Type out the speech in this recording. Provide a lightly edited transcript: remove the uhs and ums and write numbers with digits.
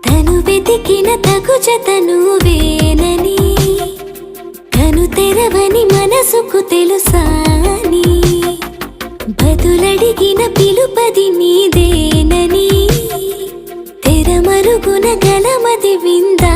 తను వెతికిన తగు జతను వేనని తను తెరవని మనసుకు తెలుసాని బదులడిగిన పిలుపది నీదేనని తెరమరుగున గలమది విందా